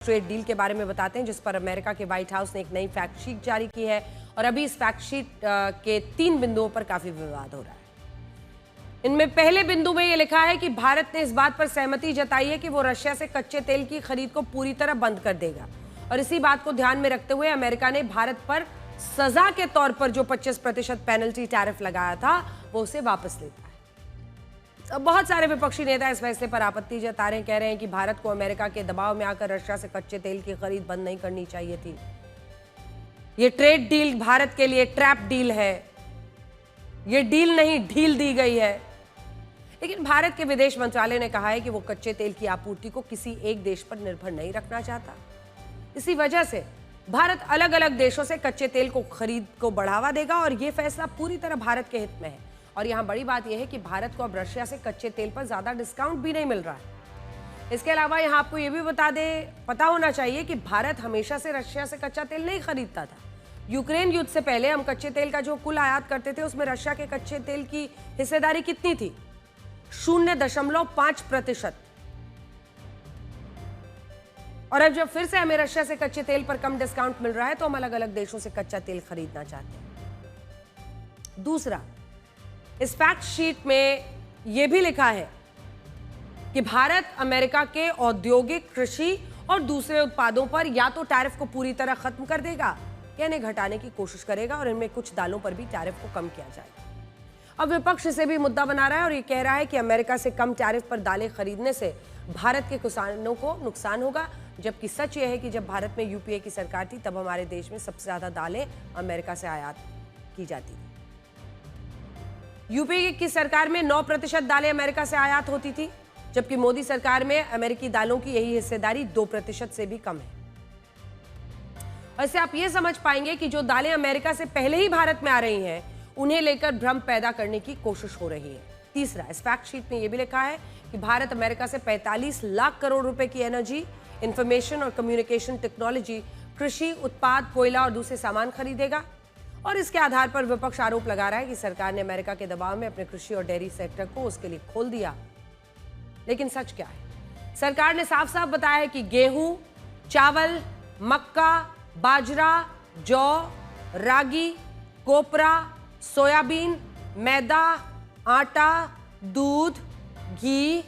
Trade deal के बारे में बताते हैं, जिस पर अमेरिका के व्हाइट हाउस ने एक नई फैक्ट शीट जारी की है और अभी इस फैक्ट शीट के 3 बिंदुओं पर काफी विवाद हो रहा है। इनमें पहले बिंदु में यह लिखा है कि भारत ने इस बात पर सहमति जताई है कि वो रशिया से कच्चे तेल की खरीद को पूरी तरह बंद कर देगा और इसी बात को ध्यान में रखते हुए अमेरिका ने भारत पर सजा के तौर पर जो 25% पेनल्टी टैरिफ लगाया था वो उसे वापस लेता है। अब बहुत सारे विपक्षी नेता इस फैसले पर आपत्ति जता रहे हैं, कह रहे हैं कि भारत को अमेरिका के दबाव में आकर रशिया से कच्चे तेल की खरीद बंद नहीं करनी चाहिए थी। ये ट्रेड डील भारत के लिए ट्रैप डील है, ये डील नहीं ढील दी गई है। लेकिन भारत के विदेश मंत्रालय ने कहा है कि वो कच्चे तेल की आपूर्ति को किसी एक देश पर निर्भर नहीं रखना चाहता। इसी वजह से भारत अलग अलग देशों से कच्चे तेल को खरीद को बढ़ावा देगा और यह फैसला पूरी तरह भारत के हित में है। और यहां बड़ी बात यह है कि भारत को अब रशिया से कच्चे तेल पर ज्यादा डिस्काउंट भी नहीं मिल रहा है। इसके अलावा यहां आपको यह भी पता होना चाहिए कि भारत हमेशा से रशिया से कच्चा तेल नहीं खरीदता था। यूक्रेन युद्ध से पहले हम कच्चे तेल का जो कुल आयात करते थे उसमें रशिया के कच्चे तेल की हिस्सेदारी कितनी थी? 0.5%। और अब जब फिर से हमें रशिया से कच्चे तेल पर कम डिस्काउंट मिल रहा है तो हम अलग अलग देशों से कच्चा तेल खरीदना चाहते हैं। दूसरा, इस फैक्ट शीट में यह भी लिखा है कि भारत अमेरिका के औद्योगिक, कृषि और दूसरे उत्पादों पर या तो टैरिफ को पूरी तरह खत्म कर देगा या इन्हें घटाने की कोशिश करेगा और इनमें कुछ दालों पर भी टैरिफ को कम किया जाएगा। अब विपक्ष इसे भी मुद्दा बना रहा है और ये कह रहा है कि अमेरिका से कम टैरिफ पर दालें खरीदने से भारत के किसानों को नुकसान होगा, जबकि सच यह है कि जब भारत में यूपीए की सरकार थी तब हमारे देश में सबसे ज्यादा दालें अमेरिका से आयात की जाती थी। यूपीए की सरकार में 9% दालें अमेरिका से आयात होती थी, जबकि मोदी सरकार में अमेरिकी दालों की यही हिस्सेदारी 2% से भी कम है। और इससे आप ये समझ पाएंगे कि जो दालें अमेरिका से पहले ही भारत में आ रही हैं उन्हें लेकर भ्रम पैदा करने की कोशिश हो रही है। तीसरा, इस फैक्ट शीट में यह भी लिखा है कि भारत अमेरिका से 45 लाख करोड़ रुपए की एनर्जी, इंफॉर्मेशन और कम्युनिकेशन टेक्नोलॉजी, कृषि उत्पाद, कोयला और दूसरे सामान खरीदेगा। और इसके आधार पर विपक्ष आरोप लगा रहा है कि सरकार ने अमेरिका के दबाव में अपने कृषि और डेयरी सेक्टर को उसके लिए खोल दिया। लेकिन सच क्या है? सरकार ने साफ साफ बताया है कि गेहूं, चावल, मक्का, बाजरा, जौ, रागी, कोपरा, सोयाबीन, मैदा, आटा, दूध, घी,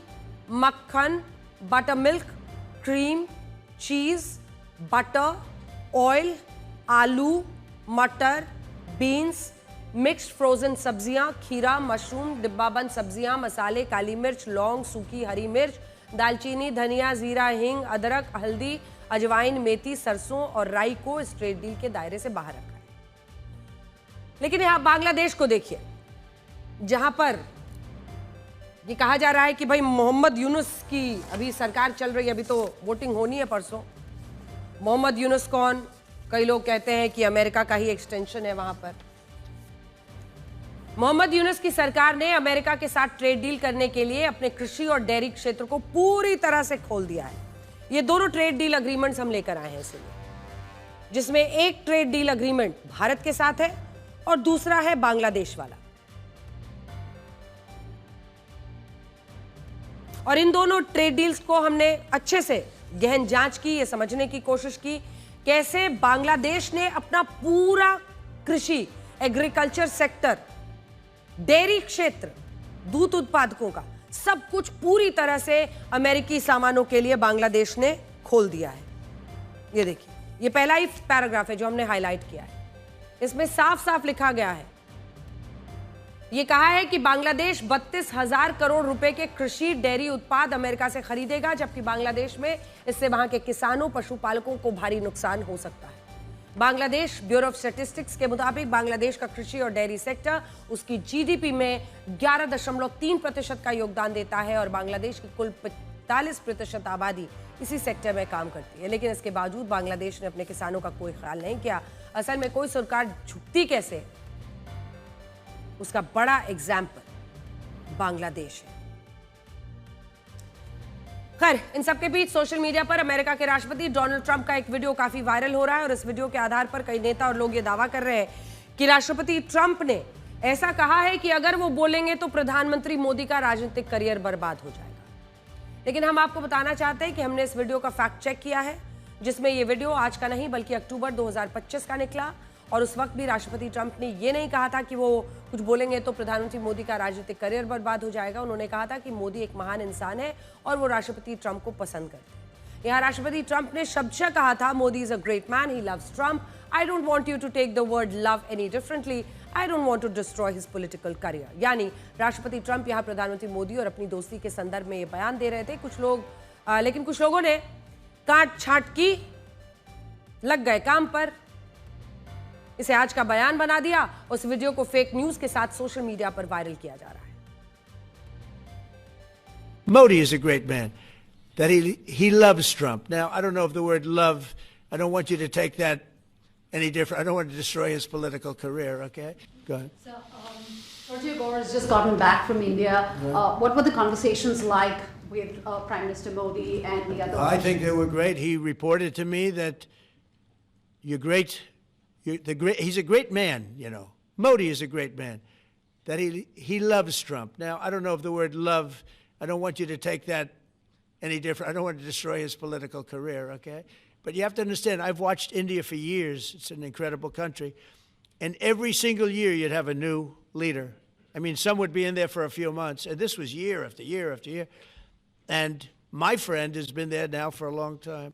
मक्खन, बटर मिल्क, क्रीम, चीज, बटर, ऑयल, आलू, मटर, बीन्स, मिक्स्ड फ्रोजन सब्जियां, खीरा, मशरूम, डिब्बाबंद सब्जियां, मसाले, काली मिर्च, लौंग, सूखी हरी मिर्च, दालचीनी, धनिया, जीरा, हींग, अदरक, हल्दी, अजवाइन, मेथी, सरसों और राई को इस ट्रेड डील के दायरे से बाहर रखा है। लेकिन यहां बांग्लादेश को देखिए, जहां पर ये कहा जा रहा है कि भाई मोहम्मद यूनुस की अभी सरकार चल रही है, अभी तो वोटिंग होनी है परसों। मोहम्मद यूनुस कौन? कई लोग कहते हैं कि अमेरिका का ही एक्सटेंशन है वहां पर। मोहम्मद यूनुस की सरकार ने अमेरिका के साथ ट्रेड डील करने के लिए अपने कृषि और डेयरी क्षेत्र को पूरी तरह से खोल दिया है। ये दोनों ट्रेड डील अग्रीमेंट्स हम लेकर आए हैं इसलिए, जिसमें एक ट्रेड डील अग्रीमेंट भारत के साथ है और दूसरा है बांग्लादेश वाला। और इन दोनों ट्रेड डील्स को हमने अच्छे से गहन जांच की, ये समझने की कोशिश की कैसे बांग्लादेश ने अपना पूरा कृषि, एग्रीकल्चर सेक्टर, डेयरी क्षेत्र, दूध उत्पादकों का सब कुछ पूरी तरह से अमेरिकी सामानों के लिए बांग्लादेश ने खोल दिया है। ये देखिए, ये पहला ही पैराग्राफ है जो हमने हाईलाइट किया है। इसमें साफ साफ लिखा गया है, ये कहा है कि बांग्लादेश 32,000 करोड़ रुपए के कृषि डेयरी उत्पाद अमेरिका से खरीदेगा, जबकि बांग्लादेश में इससे वहां के किसानों, पशुपालकों को भारी नुकसान हो सकता है। बांग्लादेश ब्यूरो ऑफ स्टैटिस्टिक्स के मुताबिक बांग्लादेश का कृषि और डेयरी सेक्टर उसकी जीडीपी में 11.3% का योगदान देता है और बांग्लादेश की कुल 45% आबादी इसी सेक्टर में काम करती है। लेकिन इसके बावजूद बांग्लादेश ने अपने किसानों का कोई ख्याल नहीं किया। असल में कोई सरकार झुकती कैसे, उसका बड़ा एग्जाम्पल बांग्लादेश है। खैर, इन सबके बीच सोशल मीडिया पर अमेरिका के राष्ट्रपति डोनाल्ड ट्रंप का एक वीडियो काफी वायरल हो रहा है और इस वीडियो के आधार पर कई नेता और लोग ये दावा कर रहे हैं कि राष्ट्रपति ट्रंप ने ऐसा कहा है कि अगर वो बोलेंगे तो प्रधानमंत्री मोदी का राजनीतिक करियर बर्बाद हो जाएगा। लेकिन हम आपको बताना चाहते हैं कि हमने इस वीडियो का फैक्ट चेक किया है जिसमें ये वीडियो आज का नहीं बल्कि अक्टूबर 2025 का निकला। और उस वक्त भी राष्ट्रपति ट्रंप ने ये नहीं कहा था कि वो कुछ बोलेंगे तो प्रधानमंत्री मोदी का राजनीतिक करियर बर्बाद हो जाएगा। उन्होंने कहा था कि मोदी एक महान इंसान है और वो राष्ट्रपति ट्रंप को पसंद करते हैं। यहाँ राष्ट्रपति ट्रंप ने शब्दशः कहा था, Modi is a great man, he loves Trump, I don't want you to take the word love any differently, I don't want to destroy his political career. यानी राष्ट्रपति ट्रंप यहाँ प्रधानमंत्री मोदी और अपनी दोस्ती के संदर्भ में ये बयान दे रहे थे। लेकिन कुछ लोगों ने काट छांट की, लग गए काम पर, इसे आज का बयान बना दिया। उस वीडियो को फेक न्यूज के साथ सोशल मीडिया पर वायरल किया जा रहा है। Modi is a great man. That he loves Trump. Now, I don't know if the word love, I don't want you to take that any different. I don't want to destroy his political career, okay? Go ahead. So, Roger Gore has just gotten back from India. What were the conversations like with Prime Minister Modi and the other? I think they were great. He reported to me that you're great. He's a great man, you know. Modi is a great man. That he loves Trump. Now, I don't know if the word love, I don't want you to take that any different. I don't want to destroy his political career, okay? But you have to understand, I've watched India for years. It's an incredible country. And every single year you'd have a new leader. I mean, some would be in there for a few months. And this was year after year after year. And my friend has been there now for a long time.